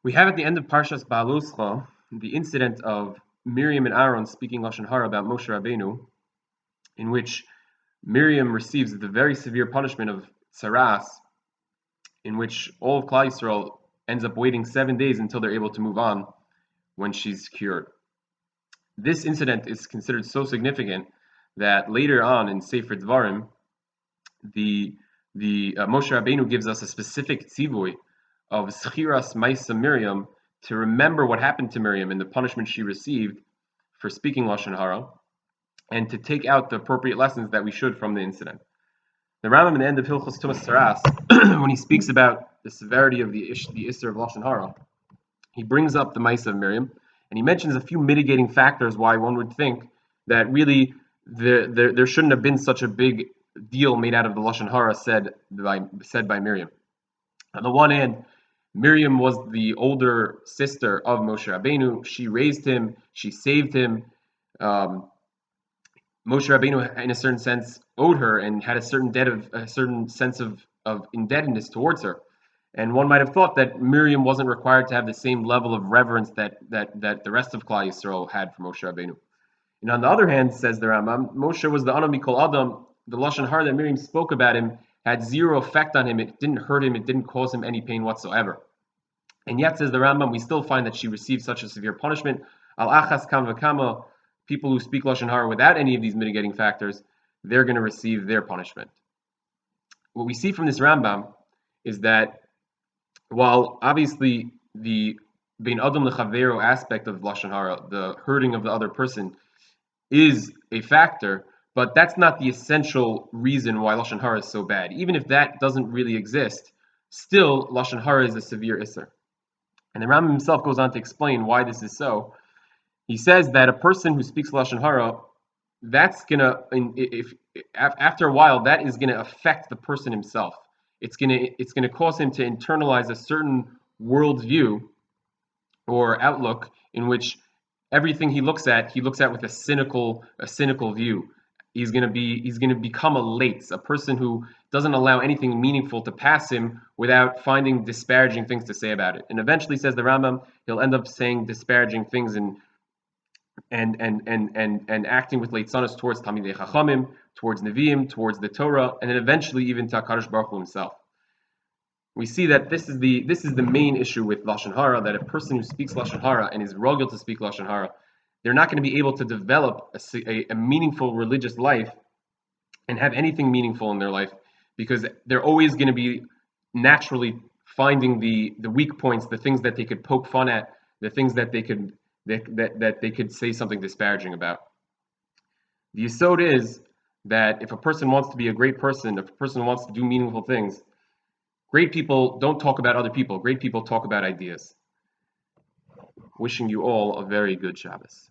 We have at the end of Parshas Ba'aloscha the incident of Miriam and Aaron speaking Lashon Hara about Moshe Rabbeinu, in which Miriam receives the very severe punishment of tsaras, in which all of Klal Yisrael ends up waiting 7 days until they're able to move on when she's cured. This incident is considered so significant that later on in Sefer Dvarim, the Moshe Rabbeinu gives us a specific tzivui of Schiras Maisa Miriam to remember what happened to Miriam and the punishment she received for speaking Lashon Hara, and to take out the appropriate lessons that we should from the incident. The Rambam in the end of Hilchos Tumas Tsaras, when he speaks about the severity of the Isser of Lashon Hara, he brings up the Maisa of Miriam, and he mentions a few mitigating factors why one would think that really there shouldn't have been such a big deal made out of the Lashon Hara said by Miriam. On the one hand, Miriam was the older sister of Moshe Rabbeinu. She raised him. She saved him. Moshe Rabbeinu, in a certain sense, owed her and had a certain sense of indebtedness towards her. And one might have thought that Miriam wasn't required to have the same level of reverence that the rest of Klal Yisrael had for Moshe Rabbeinu. And on the other hand, says the Rambam, Moshe was the Anam Mikol Adam. The Lashon Hara that Miriam spoke about him had zero effect on him. It didn't hurt him. It didn't cause him any pain whatsoever. And yet, says the Rambam, we still find that she received such a severe punishment. Al achas kam v'kama, people who speak Lashon Hara without any of these mitigating factors, they're going to receive their punishment. What we see from this Rambam is that while obviously the bein adam lechavero aspect of Lashon Hara, the hurting of the other person, is a factor, but that's not the essential reason why Lashon Hara is so bad. Even if that doesn't really exist, still Lashon Hara is a severe isser. And the Rambam himself goes on to explain why this is so. He says that a person who speaks Lashon Hara, that's gonna, after a while, that is gonna affect the person himself. It's gonna cause him to internalize a certain worldview or outlook in which everything he looks at with a cynical view. He's gonna become a lates, a person who doesn't allow anything meaningful to pass him without finding disparaging things to say about it. And eventually, says the Rambam, he'll end up saying disparaging things and acting with leitzanos towards Talmidei Chachamim, towards Nevi'im, towards the Torah, and then eventually even to HaKadosh Baruch Hu himself. We see that this is the main issue with Lashon Hara, that a person who speaks Lashon Hara and is rogel to speak Lashon Hara, they're not going to be able to develop a meaningful religious life and have anything meaningful in their life, because they're always going to be naturally finding the weak points, the things that they could poke fun at, the things that they could say something disparaging about. The yesod is that if a person wants to be a great person, if a person wants to do meaningful things, great people don't talk about other people. Great people talk about ideas. Wishing you all a very good Shabbos.